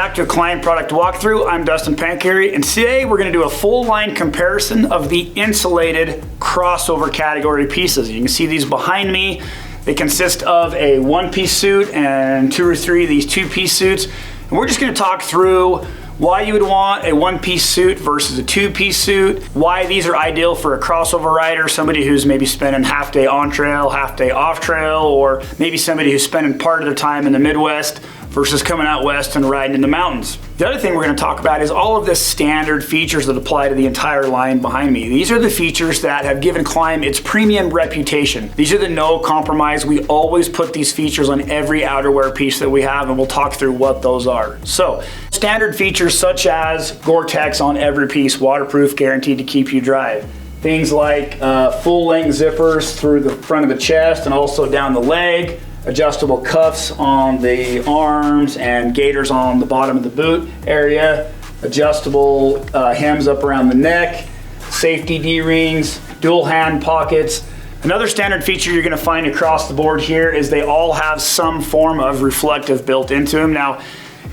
back to a Klim product walkthrough. I'm Dustin Pancari, and today we're going to do a full line comparison of the insulated crossover category pieces. You can see these behind me. They consist of a one-piece suit and 2 or 3 of these 2-piece suits. And we're just going to talk through why you would want a one-piece suit versus a 2-piece suit, why these are ideal for a crossover rider, somebody who's maybe spending half day on trail, half day off trail, or maybe somebody who's spending part of their time in the Midwest versus coming out west and riding in the mountains. The other thing we're going to talk about is all of the standard features that apply to the entire line behind me. These are the features that have given Klim its premium reputation. These are the no compromise. We always put these features on every outerwear piece that we have, and we'll talk through what those are. So, standard features such as Gore-Tex on every piece, waterproof, guaranteed to keep you dry. Things like full-length zippers through the front of the chest and also down the leg, adjustable cuffs on the arms and gaiters on the bottom of the boot area, adjustable hems up around the neck, safety D-rings, dual hand pockets. Another standard feature you're going to find across the board here is they all have some form of reflective built into them. Now,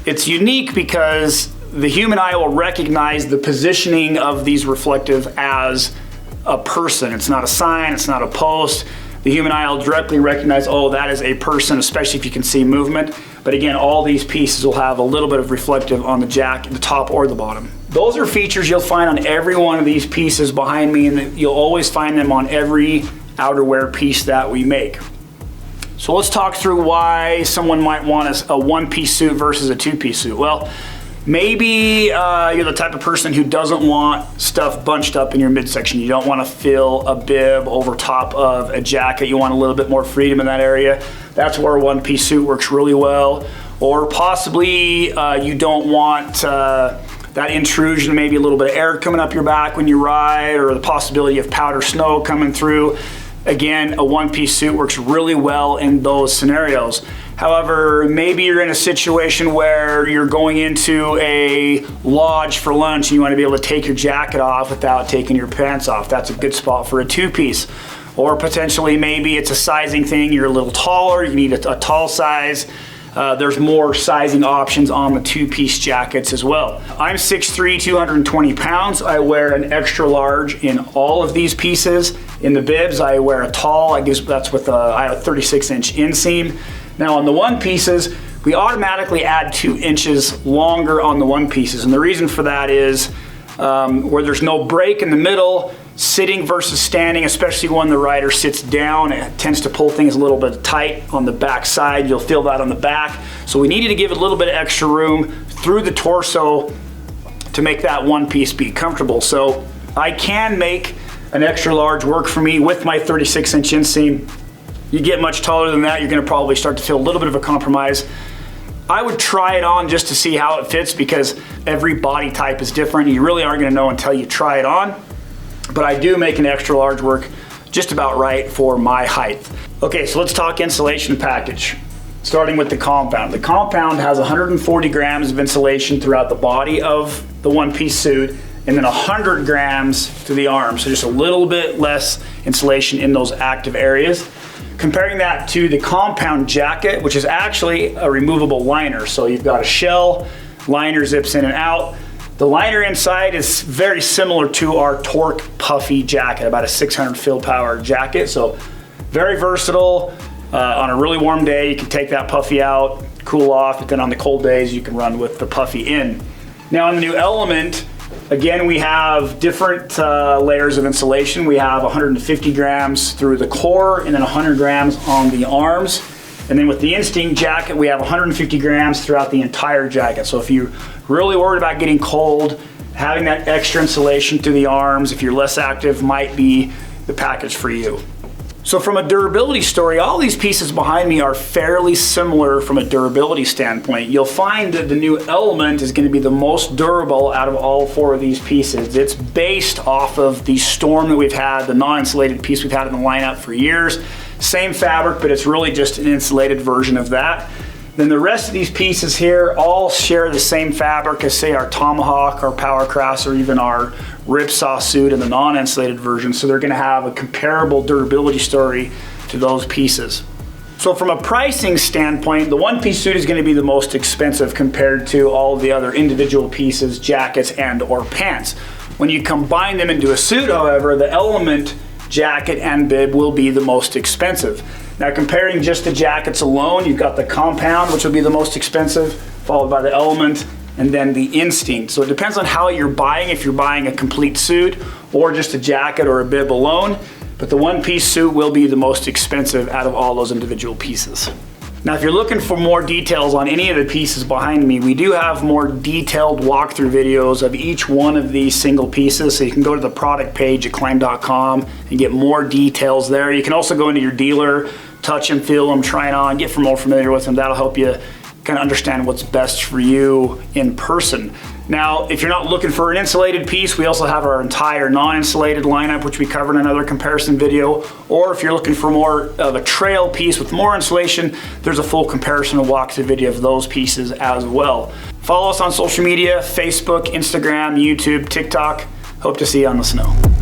it's unique because the human eye will recognize the positioning of these reflective as a person. It's not a sign, it's not a post. The human eye will directly recognize, oh, that is a person, especially if you can see movement. But again, all these pieces will have a little bit of reflective on the jacket, the top or the bottom. Those are features you'll find on every one of these pieces behind me, and you'll always find them on every outerwear piece that we make. So let's talk through why someone might want a one-piece suit versus a 2-piece suit. Well, maybe you're the type of person who doesn't want stuff bunched up in your midsection. You don't want to fill a bib over top of a jacket. You want a little bit more freedom in that area. That's where a one-piece suit works really well. Or possibly you don't want that intrusion, maybe a little bit of air coming up your back when you ride, or the possibility of powder snow coming through. Again, a one-piece suit works really well in those scenarios. However, maybe you're in a situation where you're going into a lodge for lunch and you want to be able to take your jacket off without taking your pants off. That's a good spot for a 2-piece. Or potentially maybe it's a sizing thing. You're a little taller, you need a tall size. There's more sizing options on the 2-piece jackets as well. I'm 6'3", 220 pounds. I wear an extra large in all of these pieces. In the bibs, I wear a tall. I guess that's with I have a 36-inch inseam. Now on the one pieces, we automatically add 2 inches longer on the one pieces. And the reason for that is where there's no break in the middle, sitting versus standing, especially when the rider sits down, it tends to pull things a little bit tight on the back side. You'll feel that on the back. So we needed to give it a little bit of extra room through the torso to make that one piece be comfortable. So I can make an extra large work for me with my 36-inch inseam. You get much taller than that, you're gonna probably start to feel a little bit of a compromise. I would try it on just to see how it fits, because every body type is different. You really aren't gonna know until you try it on. But I do make an extra large work just about right for my height. Okay, so let's talk insulation package. Starting with the compound. The compound has 140 grams of insulation throughout the body of the one-piece suit, and then 100 grams to the arm. So just a little bit less insulation in those active areas. Comparing that to the compound jacket, which is actually a removable liner. So you've got a shell, liner zips in and out. The liner inside is very similar to our Torque Puffy jacket, about a 600 fill power jacket. So very versatile. On a really warm day, you can take that Puffy out, cool off, but then on the cold days, you can run with the Puffy in. Now on the new Element, again, we have different layers of insulation. We have 150 grams through the core and then 100 grams on the arms. And then with the Instinct jacket, we have 150 grams throughout the entire jacket. So if you're really worried about getting cold, having that extra insulation through the arms, if you're less active, might be the package for you. So from a durability story, all these pieces behind me are fairly similar from a durability standpoint. You'll find that the new Element is going to be the most durable out of all 4 of these pieces. It's based off of the Storm that we've had, the non-insulated piece we've had in the lineup for years. Same fabric, but it's really just an insulated version of that. Then the rest of these pieces here all share the same fabric as, say, our Tomahawk, our Power Cross, or even our Ripsaw suit in the non-insulated version. So they're going to have a comparable durability story to those pieces. So from a pricing standpoint, the one-piece suit is going to be the most expensive compared to all of the other individual pieces, jackets, and or pants. When you combine them into a suit, however, the Element jacket and bib will be the most expensive. Now comparing just the jackets alone, you've got the Compound, which will be the most expensive, followed by the Element, and then the Instinct. So it depends on how you're buying, if you're buying a complete suit or just a jacket or a bib alone, but the one-piece suit will be the most expensive out of all those individual pieces. Now, if you're looking for more details on any of the pieces behind me, we do have more detailed walkthrough videos of each one of these single pieces. So you can go to the product page at Klim.com and get more details there. You can also go into your dealer, touch and feel them, try it on, get more familiar with them. That'll help you kind of understand what's best for you in person. Now, if you're not looking for an insulated piece, we also have our entire non-insulated lineup, which we covered in another comparison video. Or if you're looking for more of a trail piece with more insulation, there's a full comparison and walkthrough video of those pieces as well. Follow us on social media, Facebook, Instagram, YouTube, TikTok. Hope to see you on the snow.